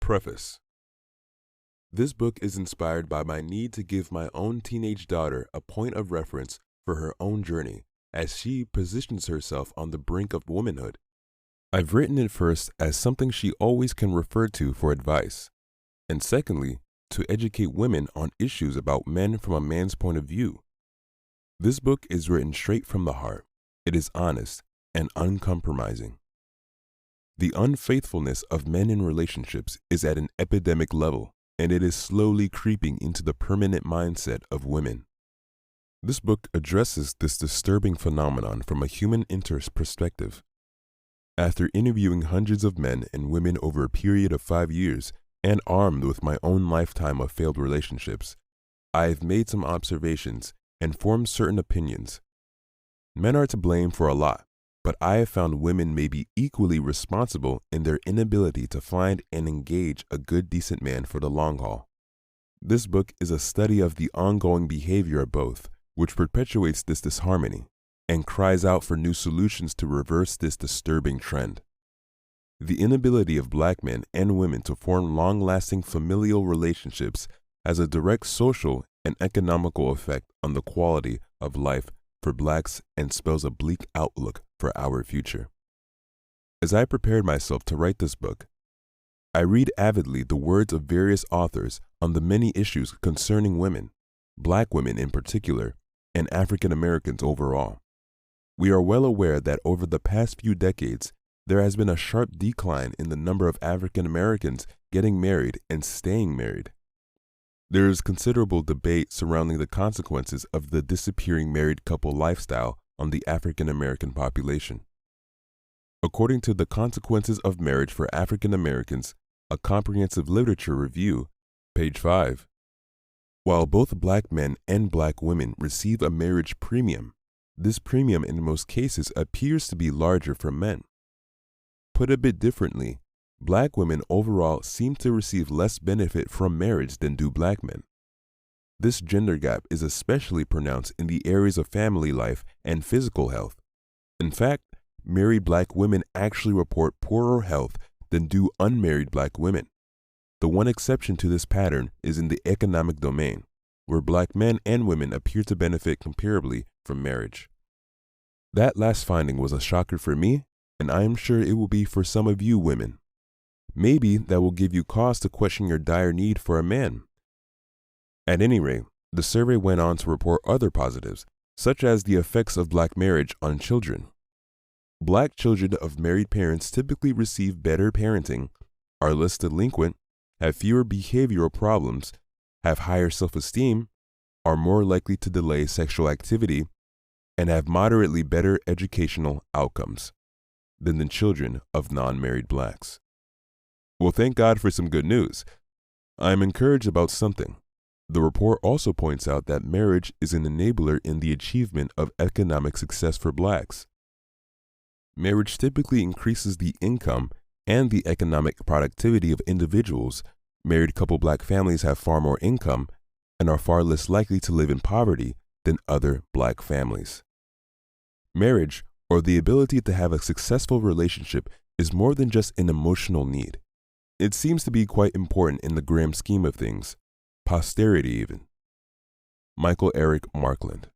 Preface. This book is inspired by my need to give my own teenage daughter a point of reference for her own journey as she positions herself on the brink of womanhood. I've written it first as something she always can refer to for advice, and secondly, to educate women on issues about men from a man's point of view. This book is written straight from the heart. It is honest and uncompromising. The unfaithfulness of men in relationships is at an epidemic level, and it is slowly creeping into the permanent mindset of women. This book addresses this disturbing phenomenon from a human interest perspective. After interviewing hundreds of men and women over a period of 5 years, and armed with my own lifetime of failed relationships, I have made some observations and formed certain opinions. Men are to blame for a lot, but I have found women may be equally responsible in their inability to find and engage a good, decent man for the long haul. This book is a study of the ongoing behavior of both, which perpetuates this disharmony and cries out for new solutions to reverse this disturbing trend. The inability of Black men and women to form long-lasting familial relationships has a direct social and economical effect on the quality of life for Blacks and spells a bleak outlook for our future. As I prepared myself to write this book, I read avidly the words of various authors on the many issues concerning women, Black women in particular, and African Americans overall. We are well aware that over the past few decades, there has been a sharp decline in the number of African Americans getting married and staying married. There is considerable debate surrounding the consequences of the disappearing married couple lifestyle on the African American population. According to The Consequences of Marriage for African Americans, a comprehensive literature review, page 5, while both Black men and Black women receive a marriage premium, this premium in most cases appears to be larger for men. Put a bit differently, Black women overall seem to receive less benefit from marriage than do Black men. This gender gap is especially pronounced in the areas of family life and physical health. In fact, married Black women actually report poorer health than do unmarried Black women. The one exception to this pattern is in the economic domain, where Black men and women appear to benefit comparably from marriage. That last finding was a shocker for me, and I am sure it will be for some of you women. Maybe that will give you cause to question your dire need for a man. At any rate, the survey went on to report other positives, such as the effects of Black marriage on children. Black children of married parents typically receive better parenting, are less delinquent, have fewer behavioral problems, have higher self-esteem, are more likely to delay sexual activity, and have moderately better educational outcomes than the children of non-married Blacks. Well, thank God for some good news. I am encouraged about something. The report also points out that marriage is an enabler in the achievement of economic success for Blacks. Marriage typically increases the income and the economic productivity of individuals. Married couple Black families have far more income and are far less likely to live in poverty than other Black families. Marriage, or the ability to have a successful relationship, is more than just an emotional need. It seems to be quite important in the grand scheme of things, posterity even. Michael Eric Markland.